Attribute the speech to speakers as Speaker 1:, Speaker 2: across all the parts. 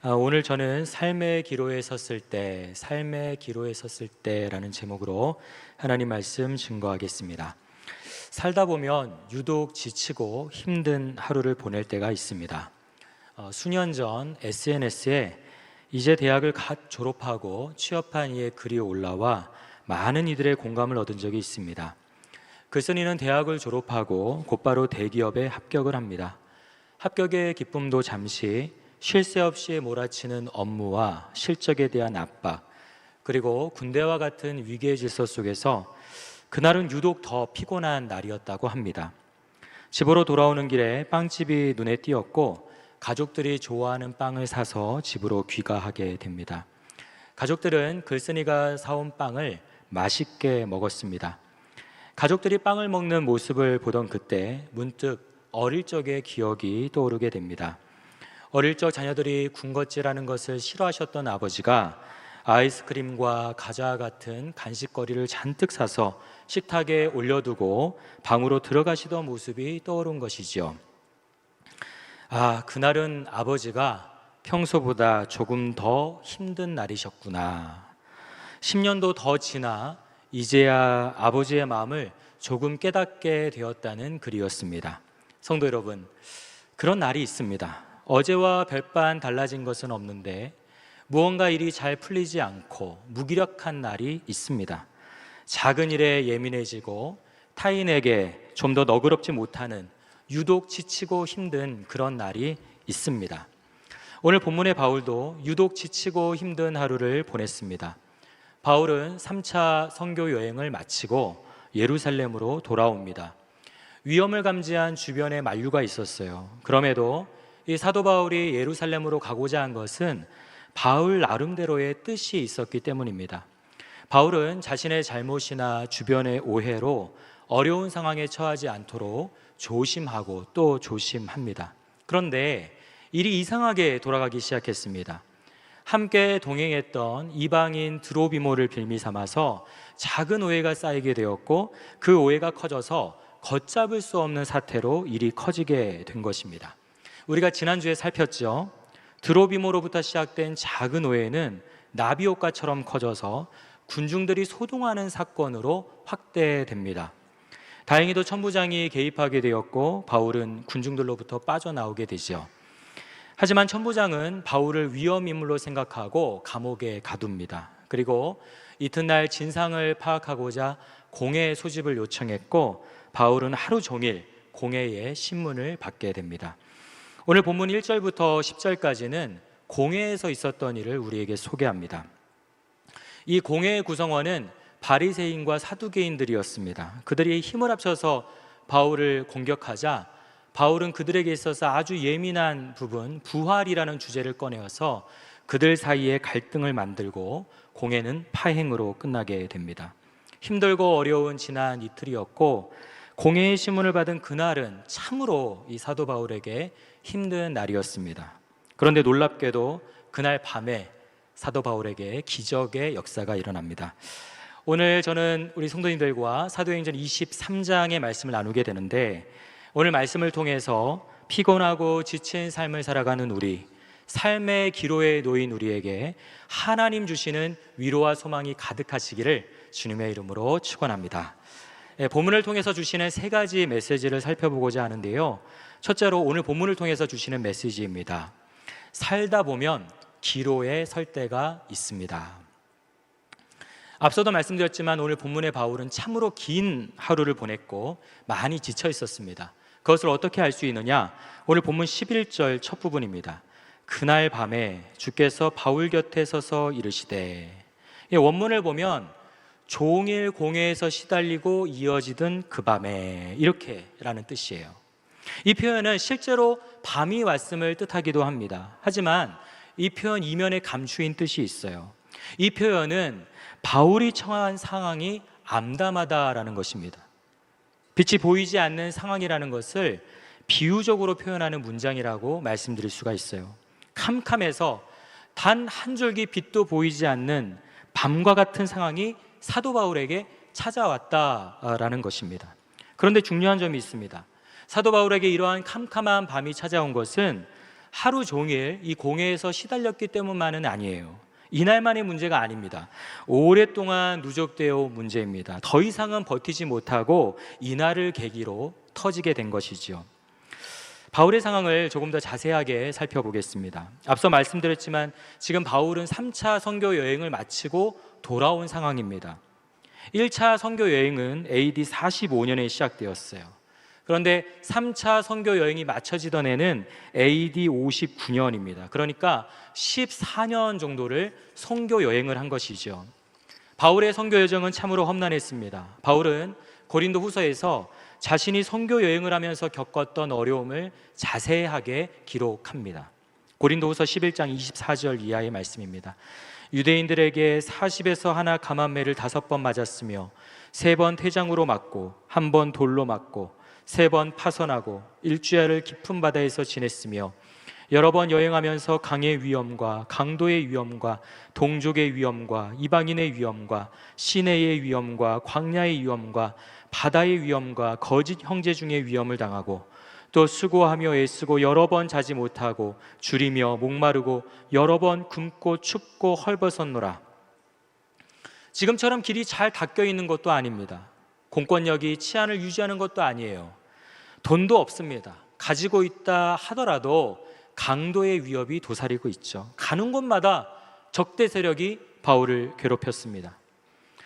Speaker 1: 오늘 저는 삶의 기로에 섰을 때라는 제목으로 하나님 말씀 증거하겠습니다. 살다 보면 유독 지치고 힘든 하루를 보낼 때가 있습니다. 수년 전 SNS에 이제 대학을 갓 졸업하고 취업한 이의 글이 올라와 많은 이들의 공감을 얻은 적이 있습니다. 글쓴이는 대학을 졸업하고 곧바로 대기업에 합격을 합니다. 합격의 기쁨도 잠시, 쉴 새 없이 몰아치는 업무와 실적에 대한 압박, 그리고 군대와 같은 위기의 질서 속에서 그날은 유독 더 피곤한 날이었다고 합니다. 집으로 돌아오는 길에 빵집이 눈에 띄었고 가족들이 좋아하는 빵을 사서 집으로 귀가하게 됩니다. 가족들은 글쓴이가 사온 빵을 맛있게 먹었습니다. 가족들이 빵을 먹는 모습을 보던 그때 문득 어릴 적의 기억이 떠오르게 됩니다. 어릴 적 자녀들이 군것질하는 것을 싫어하셨던 아버지가 아이스크림과 과자 같은 간식거리를 잔뜩 사서 식탁에 올려두고 방으로 들어가시던 모습이 떠오른 것이지요. 그날은 아버지가 평소보다 조금 더 힘든 날이셨구나. 10년도 더 지나 이제야 아버지의 마음을 조금 깨닫게 되었다는 글이었습니다. 성도 여러분, 그런 날이 있습니다. 어제와 별반 달라진 것은 없는데 무언가 일이 잘 풀리지 않고 무기력한 날이 있습니다. 작은 일에 예민해지고 타인에게 좀 더 너그럽지 못하는 유독 지치고 힘든 그런 날이 있습니다. 오늘 본문의 바울도 유독 지치고 힘든 하루를 보냈습니다. 바울은 3차 선교 여행을 마치고 예루살렘으로 돌아옵니다. 위험을 감지한 주변에 만류가 있었어요. 그럼에도 이 사도 바울이 예루살렘으로 가고자 한 것은 바울 나름대로의 뜻이 있었기 때문입니다. 바울은 자신의 잘못이나 주변의 오해로 어려운 상황에 처하지 않도록 조심하고 또 조심합니다. 그런데 일이 이상하게 돌아가기 시작했습니다. 함께 동행했던 이방인 드로비모를 빌미 삼아서 작은 오해가 쌓이게 되었고 그 오해가 커져서 걷잡을 수 없는 사태로 일이 커지게 된 것입니다. 우리가 지난주에 살폈죠. 드로비모로부터 시작된 작은 오해는 나비효과처럼 커져서 군중들이 소동하는 사건으로 확대됩니다. 다행히도 천부장이 개입하게 되었고 바울은 군중들로부터 빠져나오게 되죠. 하지만 천부장은 바울을 위험인물로 생각하고 감옥에 가둡니다. 그리고 이튿날 진상을 파악하고자 공회 소집을 요청했고 바울은 하루 종일 공회의 신문을 받게 됩니다. 오늘 본문 1절부터 10절까지는 공회에서 있었던 일을 우리에게 소개합니다. 이 공회의 구성원은 바리새인과 사두개인들이었습니다. 그들이 힘을 합쳐서 바울을 공격하자 바울은 그들에게 있어서 아주 예민한 부분, 부활이라는 주제를 꺼내어서 그들 사이에 갈등을 만들고 공회는 파행으로 끝나게 됩니다. 힘들고 어려운 지난 이틀이었고 공회의 신문을 받은 그날은 참으로 이 사도 바울에게 힘든 날이었습니다. 그런데 놀랍게도 그날 밤에 사도 바울에게 기적의 역사가 일어납니다. 오늘 저는 우리 성도님들과 사도행전 23장의 말씀을 나누게 되는데 오늘 말씀을 통해서 피곤하고 지친 삶을 살아가는 우리, 삶의 기로에 놓인 우리에게 하나님 주시는 위로와 소망이 가득하시기를 주님의 이름으로 축원합니다. 본문을 통해서 주시는 세 가지 메시지를 살펴보고자 하는데요. 첫째로 오늘 본문을 통해서 주시는 메시지입니다. 살다 보면 기로에 설 때가 있습니다. 앞서도 말씀드렸지만 오늘 본문의 바울은 참으로 긴 하루를 보냈고 많이 지쳐 있었습니다. 그것을 어떻게 알 수 있느냐? 오늘 본문 11절 첫 부분입니다. 그날 밤에 주께서 바울 곁에 서서 이르시되, 이 원문을 보면 종일 공회에서 시달리고 이어지던 그 밤에, 이렇게라는 뜻이에요. 이 표현은 실제로 밤이 왔음을 뜻하기도 합니다. 하지만 이 표현 이면에 감추인 뜻이 있어요. 이 표현은 바울이 처한 상황이 암담하다라는 것입니다. 빛이 보이지 않는 상황이라는 것을 비유적으로 표현하는 문장이라고 말씀드릴 수가 있어요. 캄캄해서 단 한 줄기 빛도 보이지 않는 밤과 같은 상황이 사도 바울에게 찾아왔다라는 것입니다. 그런데 중요한 점이 있습니다. 사도 바울에게 이러한 캄캄한 밤이 찾아온 것은 하루 종일 이 공해에서 시달렸기 때문만은 아니에요. 이날만의 문제가 아닙니다. 오랫동안 누적되어 온 문제입니다. 더 이상은 버티지 못하고 이날을 계기로 터지게 된 것이죠. 바울의 상황을 조금 더 자세하게 살펴보겠습니다. 앞서 말씀드렸지만 지금 바울은 3차 선교 여행을 마치고 돌아온 상황입니다. 1차 선교 여행은 AD 45년에 시작되었어요. 그런데 3차 선교 여행이 마쳐지던 해는 AD 59년입니다. 그러니까 14년 정도를 선교 여행을 한 것이죠. 바울의 선교 여정은 참으로 험난했습니다. 바울은 고린도 후서에서 자신이 선교 여행을 하면서 겪었던 어려움을 자세하게 기록합니다. 고린도 후서 11장 24절 이하의 말씀입니다. 유대인들에게 40에서 하나 감한매를 5번 맞았으며 3번 태장으로 맞고 1번 돌로 맞고 3번 파선하고 일주야를 깊은 바다에서 지냈으며 여러 번 여행하면서 강의 위험과 강도의 위험과 동족의 위험과 이방인의 위험과 시내의 위험과 광야의 위험과 바다의 위험과 거짓 형제 중의 위험을 당하고 또 수고하며 애쓰고 여러 번 자지 못하고 줄이며 목마르고 여러 번 굶고 춥고 헐벗었노라. 지금처럼 길이 잘 닦여 있는 것도 아닙니다. 공권력이 치안을 유지하는 것도 아니에요. 돈도 없습니다. 가지고 있다 하더라도 강도의 위협이 도사리고 있죠. 가는 곳마다 적대 세력이 바울을 괴롭혔습니다.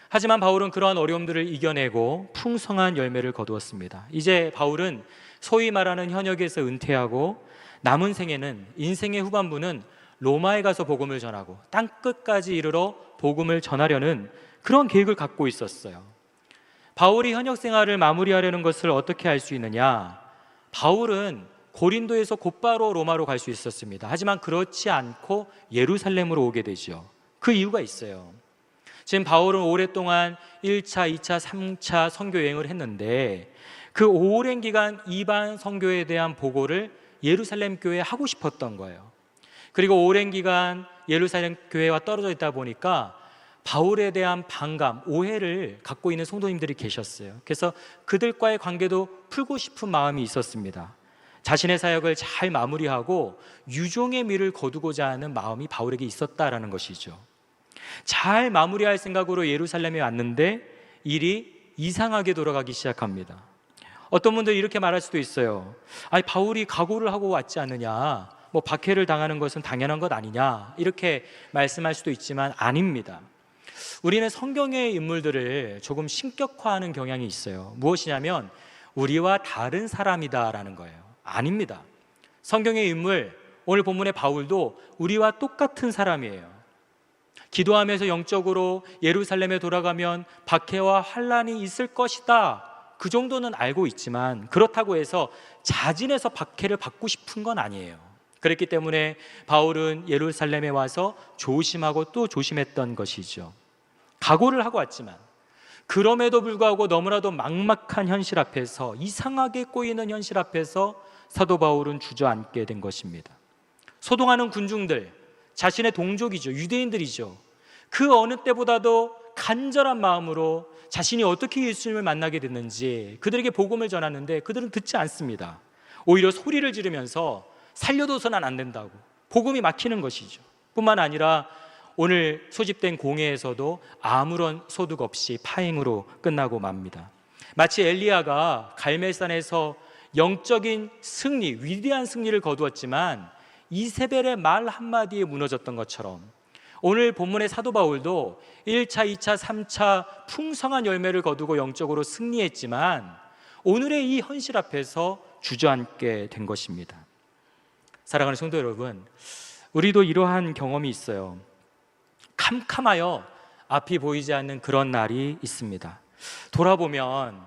Speaker 1: 하지만 바울은 그러한 어려움들을 이겨내고 풍성한 열매를 거두었습니다. 이제 바울은 소위 말하는 현역에서 은퇴하고 남은 생애는, 인생의 후반부는 로마에 가서 복음을 전하고 땅끝까지 이르러 복음을 전하려는 그런 계획을 갖고 있었어요. 바울이 현역 생활을 마무리하려는 것을 어떻게 알 수 있느냐? 바울은 고린도에서 곧바로 로마로 갈 수 있었습니다. 하지만 그렇지 않고 예루살렘으로 오게 되죠. 그 이유가 있어요. 지금 바울은 오랫동안 1차, 2차, 3차 선교 여행을 했는데 그 오랜 기간 이방 선교에 대한 보고를 예루살렘 교회에 하고 싶었던 거예요. 그리고 오랜 기간 예루살렘 교회와 떨어져 있다 보니까 바울에 대한 반감, 오해를 갖고 있는 성도님들이 계셨어요. 그래서 그들과의 관계도 풀고 싶은 마음이 있었습니다. 자신의 사역을 잘 마무리하고 유종의 미를 거두고자 하는 마음이 바울에게 있었다라는 것이죠. 잘 마무리할 생각으로 예루살렘에 왔는데 일이 이상하게 돌아가기 시작합니다. 어떤 분들이 이렇게 말할 수도 있어요. 아니, 바울이 각오를 하고 왔지 않느냐, 박해를 당하는 것은 당연한 것 아니냐, 이렇게 말씀할 수도 있지만 아닙니다. 우리는 성경의 인물들을 조금 신격화하는 경향이 있어요. 무엇이냐면 우리와 다른 사람이다라는 거예요. 아닙니다. 성경의 인물, 오늘 본문의 바울도 우리와 똑같은 사람이에요. 기도하면서 영적으로 예루살렘에 돌아가면 박해와 환란이 있을 것이다, 그 정도는 알고 있지만 그렇다고 해서 자진해서 박해를 받고 싶은 건 아니에요. 그랬기 때문에 바울은 예루살렘에 와서 조심하고 또 조심했던 것이죠. 각오를 하고 왔지만 그럼에도 불구하고 너무나도 막막한 현실 앞에서, 이상하게 꼬이는 현실 앞에서 사도 바울은 주저앉게 된 것입니다. 소동하는 군중들, 자신의 동족이죠. 유대인들이죠. 그 어느 때보다도 간절한 마음으로 자신이 어떻게 예수님을 만나게 됐는지 그들에게 복음을 전하는데 그들은 듣지 않습니다. 오히려 소리를 지르면서 살려둬서는 안 된다고 복음이 막히는 것이죠. 뿐만 아니라 오늘 소집된 공회에서도 아무런 소득 없이 파행으로 끝나고 맙니다. 마치 엘리야가 갈멜산에서 영적인 승리, 위대한 승리를 거두었지만 이세벨의 말 한마디에 무너졌던 것처럼 오늘 본문의 사도 바울도 1차, 2차, 3차 풍성한 열매를 거두고 영적으로 승리했지만 오늘의 이 현실 앞에서 주저앉게 된 것입니다. 사랑하는 성도 여러분, 우리도 이러한 경험이 있어요. 캄캄하여 앞이 보이지 않는 그런 날이 있습니다. 돌아보면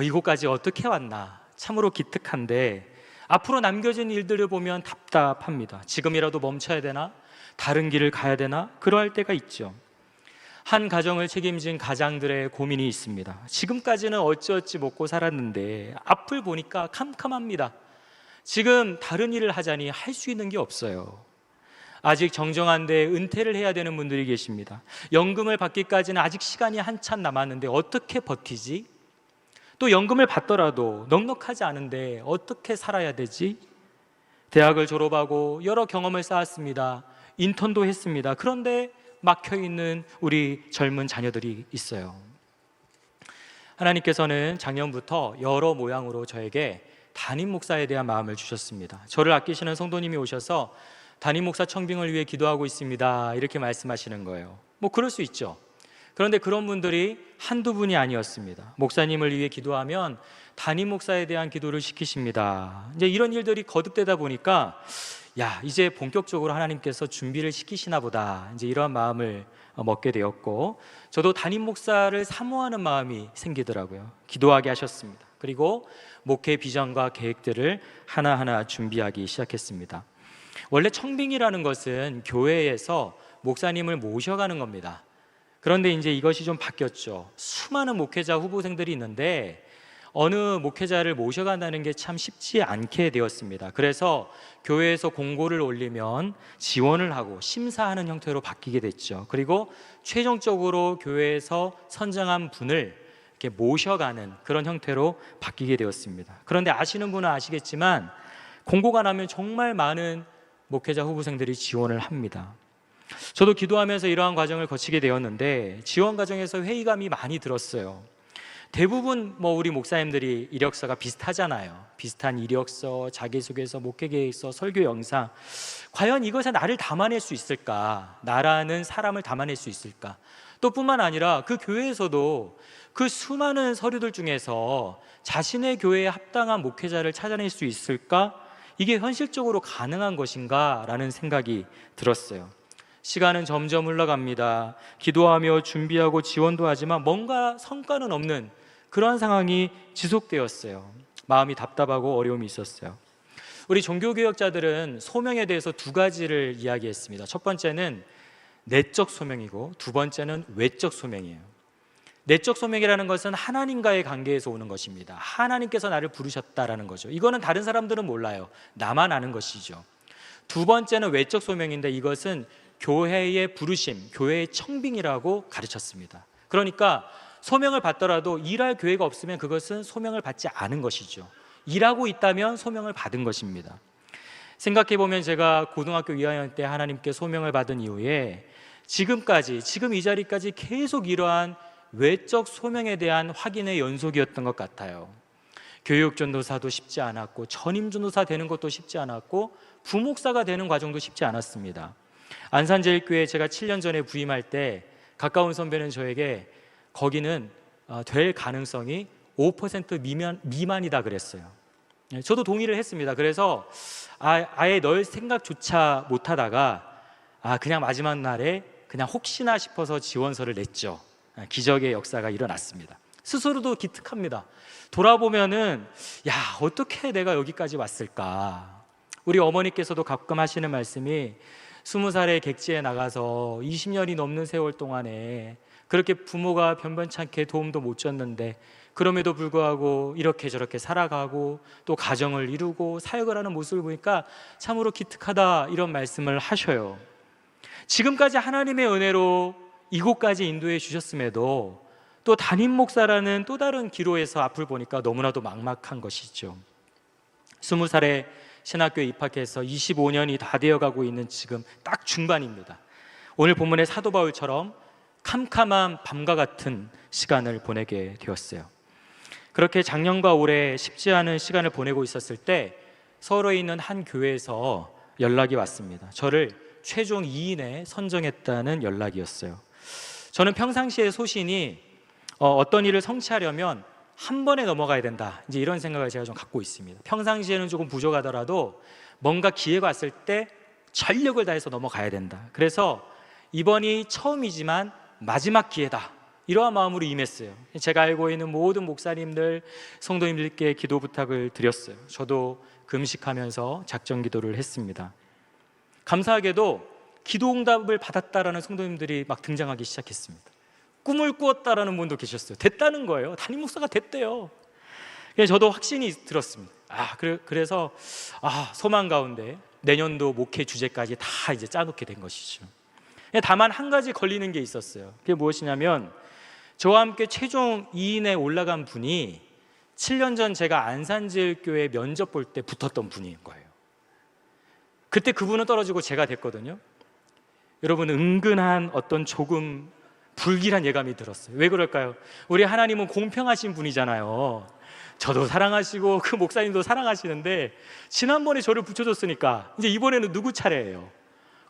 Speaker 1: 이곳까지 어떻게 왔나, 참으로 기특한데 앞으로 남겨진 일들을 보면 답답합니다. 지금이라도 멈춰야 되나? 다른 길을 가야 되나? 그러할 때가 있죠. 한 가정을 책임진 가장들의 고민이 있습니다. 지금까지는 어찌어찌 먹고 살았는데 앞을 보니까 캄캄합니다. 지금 다른 일을 하자니 할 수 있는 게 없어요. 아직 정정한데 은퇴를 해야 되는 분들이 계십니다. 연금을 받기까지는 아직 시간이 한참 남았는데 어떻게 버티지? 또 연금을 받더라도 넉넉하지 않은데 어떻게 살아야 되지? 대학을 졸업하고 여러 경험을 쌓았습니다. 인턴도 했습니다. 그런데 막혀있는 우리 젊은 자녀들이 있어요. 하나님께서는 작년부터 여러 모양으로 저에게 담임 목사에 대한 마음을 주셨습니다. 저를 아끼시는 성도님이 오셔서 담임 목사 청빙을 위해 기도하고 있습니다, 이렇게 말씀하시는 거예요. 뭐 그럴 수 있죠. 그런데 그런 분들이 한두 분이 아니었습니다. 목사님을 위해 기도하면 담임 목사에 대한 기도를 시키십니다. 이제 이런 일들이 거듭되다 보니까 이제 본격적으로 하나님께서 준비를 시키시나 보다, 이제 이런 마음을 먹게 되었고, 저도 담임 목사를 사모하는 마음이 생기더라고요. 기도하게 하셨습니다. 그리고 목회 비전과 계획들을 하나하나 준비하기 시작했습니다. 원래 청빙이라는 것은 교회에서 목사님을 모셔가는 겁니다. 그런데 이제 이것이 좀 바뀌었죠. 수많은 목회자 후보생들이 있는데 어느 목회자를 모셔간다는 게 참 쉽지 않게 되었습니다. 그래서 교회에서 공고를 올리면 지원을 하고 심사하는 형태로 바뀌게 됐죠. 그리고 최종적으로 교회에서 선정한 분을 이렇게 모셔가는 그런 형태로 바뀌게 되었습니다. 그런데 아시는 분은 아시겠지만 공고가 나면 정말 많은 목회자 후보생들이 지원을 합니다. 저도 기도하면서 이러한 과정을 거치게 되었는데 지원 과정에서 회의감이 많이 들었어요. 대부분 우리 목사님들이 이력서가 비슷하잖아요. 비슷한 이력서, 자기소개서, 목회계획서, 설교 영상. 과연 이것에 나를 담아낼 수 있을까? 나라는 사람을 담아낼 수 있을까? 또 뿐만 아니라 그 교회에서도 그 수많은 서류들 중에서 자신의 교회에 합당한 목회자를 찾아낼 수 있을까? 이게 현실적으로 가능한 것인가? 라는 생각이 들었어요. 시간은 점점 흘러갑니다. 기도하며 준비하고 지원도 하지만 뭔가 성과는 없는 그러한 상황이 지속되었어요. 마음이 답답하고 어려움이 있었어요. 우리 종교개혁자들은 소명에 대해서 두 가지를 이야기했습니다. 첫 번째는 내적 소명이고 두 번째는 외적 소명이에요. 내적 소명이라는 것은 하나님과의 관계에서 오는 것입니다. 하나님께서 나를 부르셨다라는 거죠. 이거는 다른 사람들은 몰라요. 나만 아는 것이죠. 두 번째는 외적 소명인데 이것은 교회의 부르심, 교회의 청빙이라고 가르쳤습니다. 그러니까 소명을 받더라도 일할 교회가 없으면 그것은 소명을 받지 않은 것이죠. 일하고 있다면 소명을 받은 것입니다. 생각해보면 제가 고등학교 2학년 때 하나님께 소명을 받은 이후에 지금 이 자리까지 계속 이러한 외적 소명에 대한 확인의 연속이었던 것 같아요. 교육전도사도 쉽지 않았고 전임전도사 되는 것도 쉽지 않았고 부목사가 되는 과정도 쉽지 않았습니다. 안산제일교회 제가 7년 전에 부임할 때 가까운 선배는 저에게 거기는 될 가능성이 5% 미만이다 그랬어요. 저도 동의를 했습니다. 그래서 아예 널 생각조차 못하다가 그냥 마지막 날에 그냥 혹시나 싶어서 지원서를 냈죠. 기적의 역사가 일어났습니다. 스스로도 기특합니다. 돌아보면은 어떻게 내가 여기까지 왔을까. 우리 어머니께서도 가끔 하시는 말씀이 20살에 객지에 나가서 20년이 넘는 세월 동안에 그렇게 부모가 변변찮게 도움도 못 줬는데 그럼에도 불구하고 이렇게 저렇게 살아가고 또 가정을 이루고 사역을 하는 모습을 보니까 참으로 기특하다, 이런 말씀을 하셔요. 지금까지 하나님의 은혜로 이곳까지 인도해 주셨음에도 또 담임 목사라는 또 다른 기로에서 앞을 보니까 너무나도 막막한 것이죠. 20살에 신학교에 입학해서 25년이 다 되어가고 있는 지금 딱 중반입니다. 오늘 본문의 사도 바울처럼 캄캄한 밤과 같은 시간을 보내게 되었어요. 그렇게 작년과 올해 쉽지 않은 시간을 보내고 있었을 때 서울에 있는 한 교회에서 연락이 왔습니다. 저를 최종 2인에 선정했다는 연락이었어요. 저는 평상시에 소신이 어떤 일을 성취하려면 한 번에 넘어가야 된다, 이제 이런 생각을 제가 좀 갖고 있습니다. 평상시에는 조금 부족하더라도 뭔가 기회가 왔을 때 전력을 다해서 넘어가야 된다. 그래서 이번이 처음이지만 마지막 기회다, 이러한 마음으로 임했어요. 제가 알고 있는 모든 목사님들, 성도님들께 기도 부탁을 드렸어요. 저도 금식하면서 작정 기도를 했습니다. 감사하게도 기도 응답을 받았다라는 성도님들이 막 등장하기 시작했습니다. 꿈을 꾸었다라는 분도 계셨어요. 됐다는 거예요. 담임 목사가 됐대요. 저도 확신이 들었습니다. 그래서 소망 가운데 내년도 목회 주제까지 다 이제 짜놓게 된 것이죠. 다만 한 가지 걸리는 게 있었어요. 그게 무엇이냐면 저와 함께 최종 2인에 올라간 분이 7년 전 제가 안산제일교회 면접 볼 때 붙었던 분인 거예요. 그때 그분은 떨어지고 제가 됐거든요. 여러분, 은근한 어떤 조금 불길한 예감이 들었어요. 왜 그럴까요? 우리 하나님은 공평하신 분이잖아요. 저도 사랑하시고 그 목사님도 사랑하시는데 지난번에 저를 붙여줬으니까 이제 이번에는 누구 차례예요?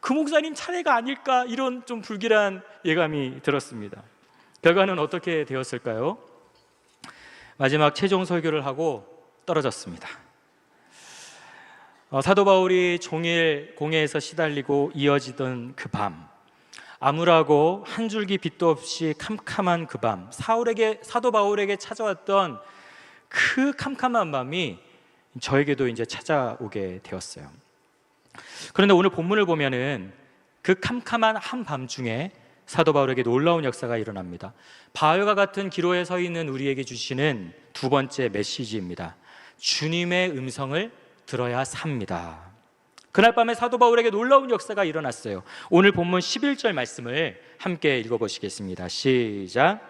Speaker 1: 그 목사님 차례가 아닐까, 이런 좀 불길한 예감이 들었습니다. 결과는 어떻게 되었을까요? 마지막 최종 설교를 하고 떨어졌습니다. 사도 바울이 종일 공회에서 시달리고 이어지던 그 밤, 암울하고 한 줄기 빛도 없이 캄캄한 그 밤, 사도 바울에게 찾아왔던 그 캄캄한 밤이 저에게도 이제 찾아오게 되었어요. 그런데 오늘 본문을 보면은 그 캄캄한 한밤중에 사도 바울에게 놀라운 역사가 일어납니다. 바울과 같은 기로에 서 있는 우리에게 주시는 두 번째 메시지입니다. 주님의 음성을 들어야 삽니다. 그날 밤에 사도 바울에게 놀라운 역사가 일어났어요. 오늘 본문 11절 말씀을 함께 읽어보시겠습니다. 시작.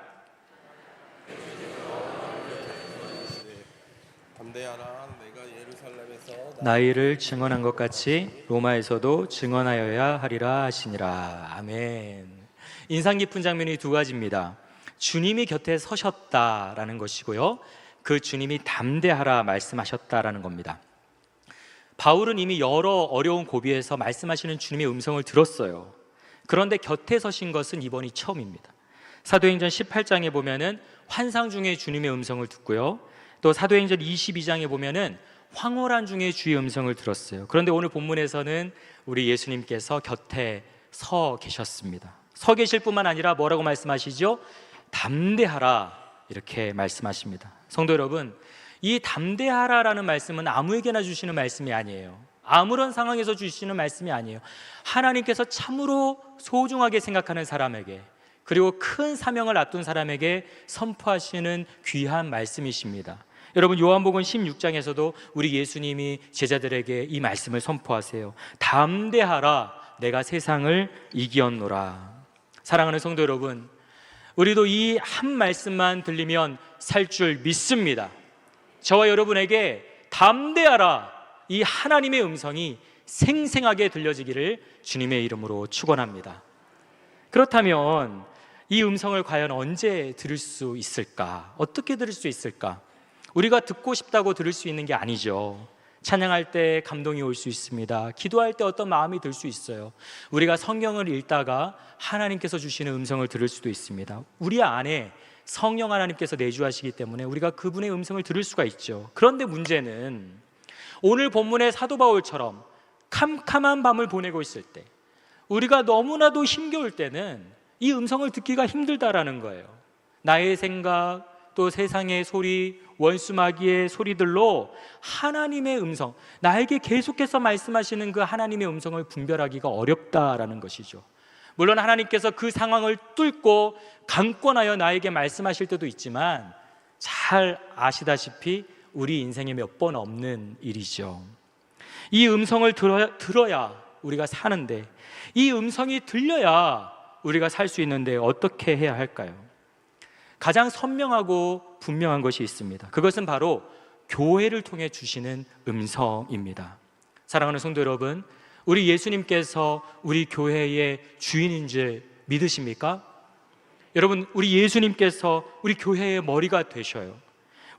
Speaker 2: 담대하라, 내가 예루살렘에서
Speaker 1: 나이를 증언한 것 같이 로마에서도 증언하여야 하리라 하시니라. 아멘. 인상 깊은 장면이 두 가지입니다. 주님이 곁에 서셨다라는 것이고요, 그 주님이 담대하라 말씀하셨다라는 겁니다. 바울은 이미 여러 어려운 고비에서 말씀하시는 주님의 음성을 들었어요. 그런데 곁에 서신 것은 이번이 처음입니다. 사도행전 18장에 보면은 환상 중에 주님의 음성을 듣고요, 또 사도행전 22장에 보면은 황홀한 중에 주의 음성을 들었어요. 그런데 오늘 본문에서는 우리 예수님께서 곁에 서 계셨습니다. 서 계실 뿐만 아니라 뭐라고 말씀하시죠? 담대하라, 이렇게 말씀하십니다. 성도 여러분, 이 담대하라라는 말씀은 아무에게나 주시는 말씀이 아니에요. 아무런 상황에서 주시는 말씀이 아니에요. 하나님께서 참으로 소중하게 생각하는 사람에게, 그리고 큰 사명을 앞둔 사람에게 선포하시는 귀한 말씀이십니다. 여러분, 요한복음 16장에서도 우리 예수님이 제자들에게 이 말씀을 선포하세요. 담대하라, 내가 세상을 이기었노라. 사랑하는 성도 여러분, 우리도 이 한 말씀만 들리면 살 줄 믿습니다. 저와 여러분에게 담대하라, 이 하나님의 음성이 생생하게 들려지기를 주님의 이름으로 축원합니다. 그렇다면 이 음성을 과연 언제 들을 수 있을까? 어떻게 들을 수 있을까? 우리가 듣고 싶다고 들을 수 있는 게 아니죠. 찬양할 때 감동이 올 수 있습니다. 기도할 때 어떤 마음이 들 수 있어요. 우리가 성경을 읽다가 하나님께서 주시는 음성을 들을 수도 있습니다. 우리 안에 성령 하나님께서 내주하시기 때문에 우리가 그분의 음성을 들을 수가 있죠. 그런데 문제는 오늘 본문의 사도 바울처럼 캄캄한 밤을 보내고 있을 때, 우리가 너무나도 힘겨울 때는 이 음성을 듣기가 힘들다라는 거예요. 나의 생각, 또 세상의 소리, 원수마귀의 소리들로 하나님의 음성, 나에게 계속해서 말씀하시는 그 하나님의 음성을 분별하기가 어렵다라는 것이죠. 물론 하나님께서 그 상황을 뚫고 강권하여 나에게 말씀하실 때도 있지만 잘 아시다시피 우리 인생에 몇 번 없는 일이죠. 이 음성을 들어야 우리가 사는데, 이 음성이 들려야 우리가 살 수 있는데 어떻게 해야 할까요? 가장 선명하고 분명한 것이 있습니다. 그것은 바로 교회를 통해 주시는 음성입니다. 사랑하는 성도 여러분, 우리 예수님께서 우리 교회의 주인인 줄 믿으십니까? 여러분, 우리 예수님께서 우리 교회의 머리가 되셔요.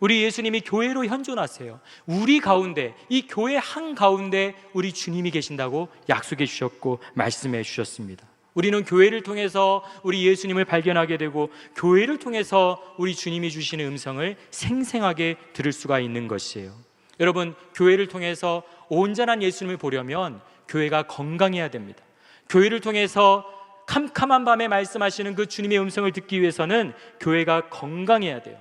Speaker 1: 우리 예수님이 교회로 현존하세요. 우리 가운데, 이 교회 한가운데 우리 주님이 계신다고 약속해 주셨고 말씀해 주셨습니다. 우리는 교회를 통해서 우리 예수님을 발견하게 되고, 교회를 통해서 우리 주님이 주시는 음성을 생생하게 들을 수가 있는 것이에요. 여러분, 교회를 통해서 온전한 예수님을 보려면 교회가 건강해야 됩니다. 교회를 통해서 캄캄한 밤에 말씀하시는 그 주님의 음성을 듣기 위해서는 교회가 건강해야 돼요.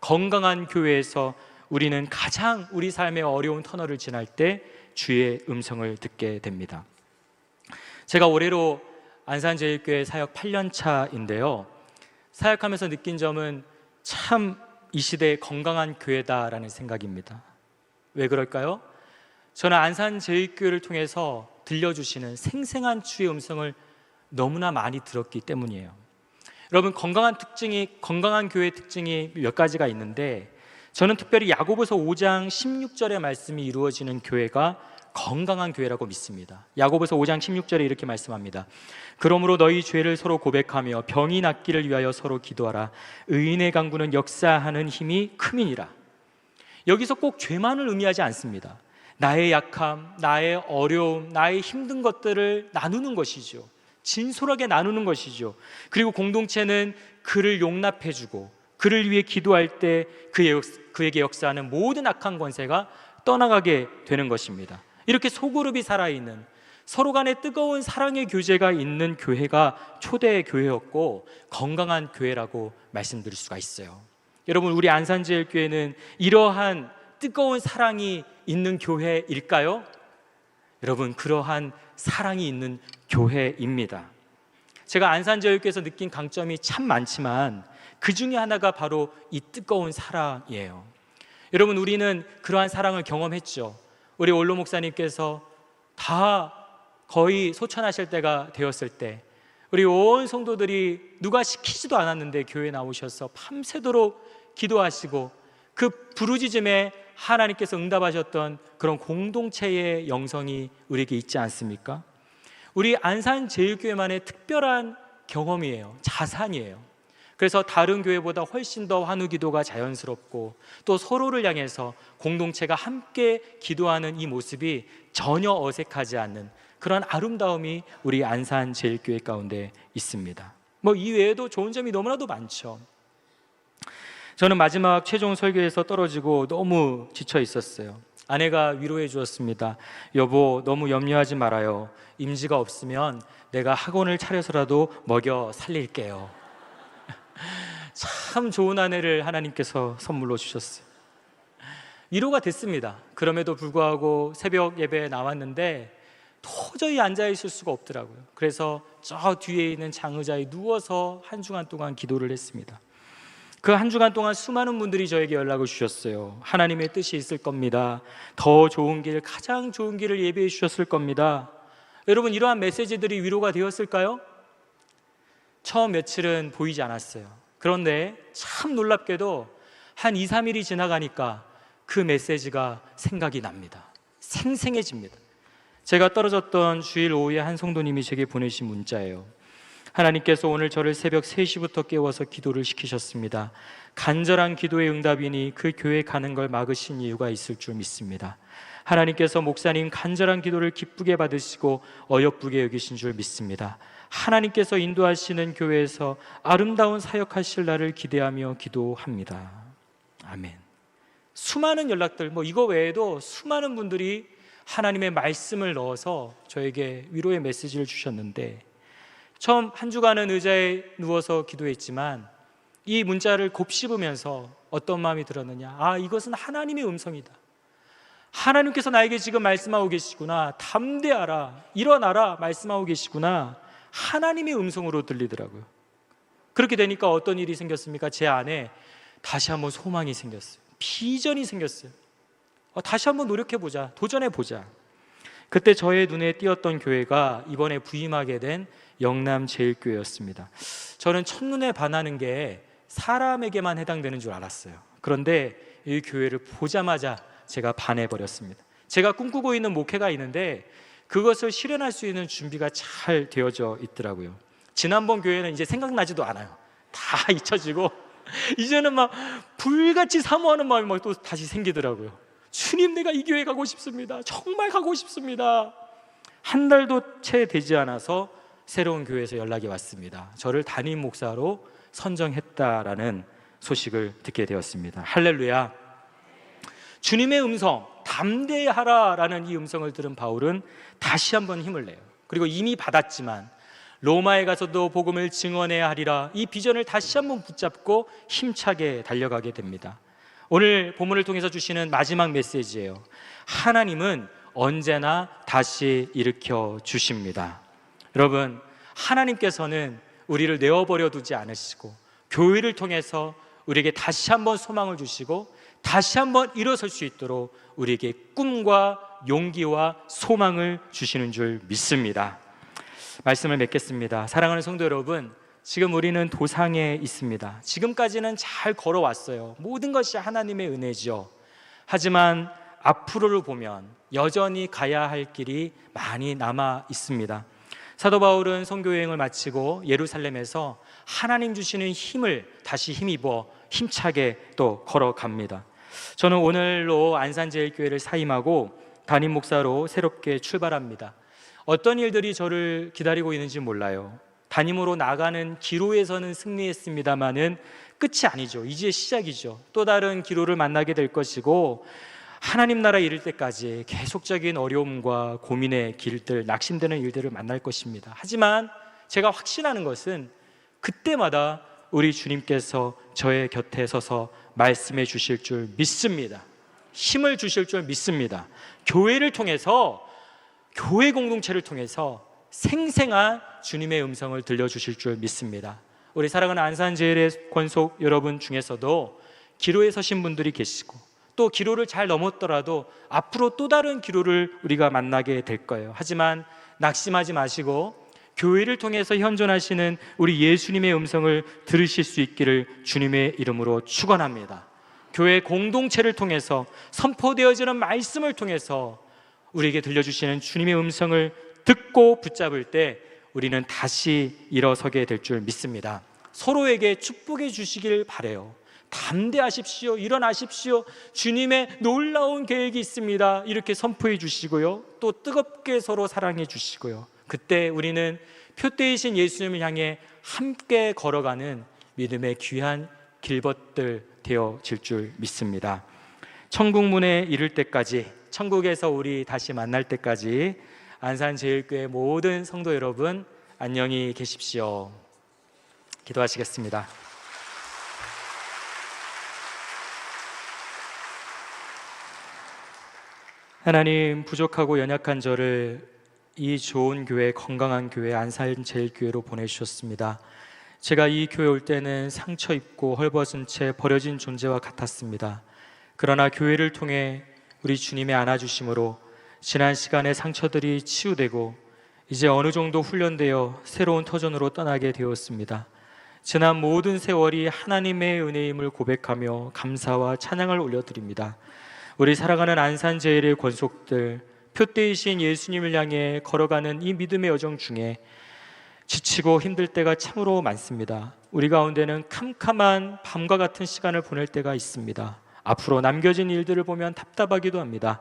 Speaker 1: 건강한 교회에서 우리는 가장 우리 삶의 어려운 터널을 지날 때 주의 음성을 듣게 됩니다. 제가 올해로 안산제일교회 사역 8년 차인데요, 사역하면서 느낀 점은 참 이 시대에 건강한 교회다라는 생각입니다. 왜 그럴까요? 저는 안산제일교회를 통해서 들려주시는 생생한 주의 음성을 너무나 많이 들었기 때문이에요. 여러분, 건강한 교회의 특징이 몇 가지가 있는데, 저는 특별히 야고보서 5장 16절의 말씀이 이루어지는 교회가 건강한 교회라고 믿습니다. 야고보서 5장 16절에 이렇게 말씀합니다. 그러므로 너희 죄를 서로 고백하며 병이 낫기를 위하여 서로 기도하라. 의인의 강구는 역사하는 힘이 큼이니라. 여기서 꼭 죄만을 의미하지 않습니다. 나의 약함, 나의 어려움, 나의 힘든 것들을 나누는 것이죠. 진솔하게 나누는 것이죠. 그리고 공동체는 그를 용납해주고 그를 위해 기도할 때 그에게 역사하는 모든 악한 권세가 떠나가게 되는 것입니다. 이렇게 소그룹이 살아있는, 서로 간에 뜨거운 사랑의 교제가 있는 교회가 초대 교회였고 건강한 교회라고 말씀드릴 수가 있어요. 여러분, 우리 안산제일교회는 이러한 뜨거운 사랑이 있는 교회일까요? 여러분, 그러한 사랑이 있는 교회입니다. 제가 안산제일교회에서 느낀 강점이 참 많지만 그 중에 하나가 바로 이 뜨거운 사랑이에요. 여러분, 우리는 그러한 사랑을 경험했죠. 우리 원로 목사님께서 다 거의 소천하실 때가 되었을 때 우리 온 성도들이 누가 시키지도 않았는데 교회에 나오셔서 밤새도록 기도하시고 그 부르짖음에 하나님께서 응답하셨던 그런 공동체의 영성이 우리에게 있지 않습니까? 우리 안산제일교회만의 특별한 경험이에요. 자산이에요. 그래서 다른 교회보다 훨씬 더 환우기도가 자연스럽고 또 서로를 향해서 공동체가 함께 기도하는 이 모습이 전혀 어색하지 않는 그런 아름다움이 우리 안산제일교회 가운데 있습니다. 이 외에도 좋은 점이 너무나도 많죠. 저는 마지막 최종 설교에서 떨어지고 너무 지쳐 있었어요. 아내가 위로해 주었습니다. 여보, 너무 염려하지 말아요. 임지가 없으면 내가 학원을 차려서라도 먹여 살릴게요. 참 좋은 아내를 하나님께서 선물로 주셨어요. 위로가 됐습니다. 그럼에도 불구하고 새벽 예배에 나왔는데 도저히 앉아 있을 수가 없더라고요. 그래서 저 뒤에 있는 장의자에 누워서 한 주간 동안 기도를 했습니다. 그 한 주간 동안 수많은 분들이 저에게 연락을 주셨어요. 하나님의 뜻이 있을 겁니다. 더 좋은 길, 가장 좋은 길을 예비해 주셨을 겁니다. 여러분, 이러한 메시지들이 위로가 되었을까요? 처음 며칠은 보이지 않았어요. 그런데 참 놀랍게도 한 2, 3일이 지나가니까 그 메시지가 생각이 납니다. 생생해집니다. 제가 떨어졌던 주일 오후에 한 성도님이 제게 보내신 문자예요. 하나님께서 오늘 저를 새벽 3시부터 깨워서 기도를 시키셨습니다. 간절한 기도의 응답이니 그 교회 가는 걸 막으신 이유가 있을 줄 믿습니다. 하나님께서 목사님 간절한 기도를 기쁘게 받으시고 어여쁘게 여기신 줄 믿습니다. 하나님께서 인도하시는 교회에서 아름다운 사역하실 날을 기대하며 기도합니다. 아멘. 수많은 연락들, 이거 외에도 수많은 분들이 하나님의 말씀을 넣어서 저에게 위로의 메시지를 주셨는데, 처음 한 주간은 의자에 누워서 기도했지만 이 문자를 곱씹으면서 어떤 마음이 들었느냐, 이것은 하나님의 음성이다. 하나님께서 나에게 지금 말씀하고 계시구나. 담대하라, 일어나라 말씀하고 계시구나. 하나님의 음성으로 들리더라고요. 그렇게 되니까 어떤 일이 생겼습니까? 제 안에 다시 한번 소망이 생겼어요. 비전이 생겼어요. 다시 한번 노력해보자, 도전해보자. 그때 저의 눈에 띄었던 교회가 이번에 부임하게 된 영남제일교회였습니다. 저는 첫눈에 반하는 게 사람에게만 해당되는 줄 알았어요. 그런데 이 교회를 보자마자 제가 반해버렸습니다. 제가 꿈꾸고 있는 목회가 있는데 그것을 실현할 수 있는 준비가 잘 되어져 있더라고요. 지난번 교회는 이제 생각나지도 않아요. 다 잊혀지고 이제는 막 불같이 사모하는 마음이 막 또 다시 생기더라고요. 주님, 내가 이 교회 가고 싶습니다. 정말 가고 싶습니다. 한 달도 채 되지 않아서 새로운 교회에서 연락이 왔습니다. 저를 담임 목사로 선정했다라는 소식을 듣게 되었습니다. 할렐루야. 주님의 음성, 담대하라라는 이 음성을 들은 바울은 다시 한번 힘을 내요. 그리고 이미 받았지만 로마에 가서도 복음을 증언해야 하리라, 이 비전을 다시 한번 붙잡고 힘차게 달려가게 됩니다. 오늘 본문을 통해서 주시는 마지막 메시지예요. 하나님은 언제나 다시 일으켜 주십니다. 여러분, 하나님께서는 우리를 내어버려 두지 않으시고 교회를 통해서 우리에게 다시 한번 소망을 주시고 다시 한번 일어설 수 있도록 우리에게 꿈과 용기와 소망을 주시는 줄 믿습니다. 말씀을 맺겠습니다. 사랑하는 성도 여러분, 지금 우리는 도상에 있습니다. 지금까지는 잘 걸어왔어요. 모든 것이 하나님의 은혜죠. 하지만 앞으로를 보면 여전히 가야 할 길이 많이 남아 있습니다. 사도 바울은 선교 여행을 마치고 예루살렘에서 하나님 주시는 힘을 다시 힘입어 힘차게 또 걸어갑니다. 저는 오늘로 안산제일교회를 사임하고 담임 목사로 새롭게 출발합니다. 어떤 일들이 저를 기다리고 있는지 몰라요. 담임으로 나가는 기로에서는 승리했습니다마는 끝이 아니죠. 이제 시작이죠. 또 다른 기로를 만나게 될 것이고, 하나님 나라에 이를 때까지 계속적인 어려움과 고민의 길들, 낙심되는 일들을 만날 것입니다. 하지만 제가 확신하는 것은 그때마다 우리 주님께서 저의 곁에 서서 말씀해 주실 줄 믿습니다. 힘을 주실 줄 믿습니다. 교회를 통해서, 교회 공동체를 통해서 생생한 주님의 음성을 들려주실 줄 믿습니다. 우리 사랑하는 안산제일의 권속 여러분 중에서도 기로에 서신 분들이 계시고, 또 기로를 잘 넘었더라도 앞으로 또 다른 기로를 우리가 만나게 될 거예요. 하지만 낙심하지 마시고 교회를 통해서 현존하시는 우리 예수님의 음성을 들으실 수 있기를 주님의 이름으로 축원합니다. 교회 공동체를 통해서 선포되어지는 말씀을 통해서 우리에게 들려주시는 주님의 음성을 듣고 붙잡을 때 우리는 다시 일어서게 될 줄 믿습니다. 서로에게 축복해 주시길 바라요. 담대하십시오. 일어나십시오. 주님의 놀라운 계획이 있습니다. 이렇게 선포해 주시고요. 또 뜨겁게 서로 사랑해 주시고요. 그때 우리는 표대이신 예수님을 향해 함께 걸어가는 믿음의 귀한 길벗들 되어질 줄 믿습니다. 천국문에 이를 때까지, 천국에서 우리 다시 만날 때까지 안산제일교회 모든 성도 여러분 안녕히 계십시오. 기도하시겠습니다. 하나님, 부족하고 연약한 저를 이 좋은 교회, 건강한 교회 안산제일교회로 보내주셨습니다. 제가 이 교회 올 때는 상처 입고 헐벗은 채 버려진 존재와 같았습니다. 그러나 교회를 통해 우리 주님의 안아주심으로 지난 시간의 상처들이 치유되고 이제 어느 정도 훈련되어 새로운 터전으로 떠나게 되었습니다. 지난 모든 세월이 하나님의 은혜임을 고백하며 감사와 찬양을 올려드립니다. 우리 살아가는 안산제일의 권속들, 표대이신 예수님을 향해 걸어가는 이 믿음의 여정 중에 지치고 힘들 때가 참으로 많습니다. 우리 가운데는 캄캄한 밤과 같은 시간을 보낼 때가 있습니다. 앞으로 남겨진 일들을 보면 답답하기도 합니다.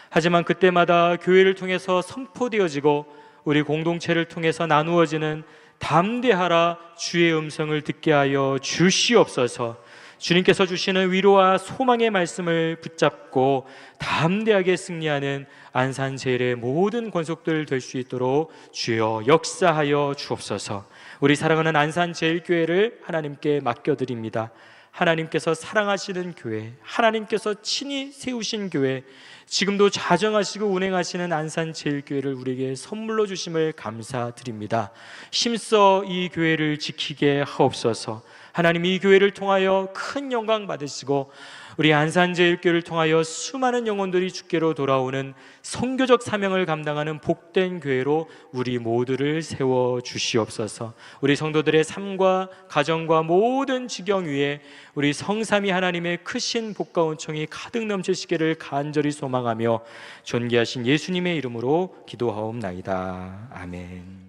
Speaker 1: 하지만 그때마다 교회를 통해서 선포되어지고 우리 공동체를 통해서 나누어지는 담대하라 주의 음성을 듣게 하여 주시옵소서. 주님께서 주시는 위로와 소망의 말씀을 붙잡고 담대하게 승리하는 안산제일의 모든 권속들 될 수 있도록 주여 역사하여 주옵소서. 우리 사랑하는 안산제일교회를 하나님께 맡겨드립니다. 하나님께서 사랑하시는 교회, 하나님께서 친히 세우신 교회, 지금도 자정하시고 운행하시는 안산제일교회를 우리에게 선물로 주심을 감사드립니다. 힘써 이 교회를 지키게 하옵소서. 하나님, 이 교회를 통하여 큰 영광 받으시고 우리 안산제일교회를 통하여 수많은 영혼들이 주께로 돌아오는 선교적 사명을 감당하는 복된 교회로 우리 모두를 세워 주시옵소서. 우리 성도들의 삶과 가정과 모든 지경 위에 우리 성삼위 하나님의 크신 복과 은총이 가득 넘치시기를 간절히 소망하며 존귀하신 예수님의 이름으로 기도하옵나이다. 아멘.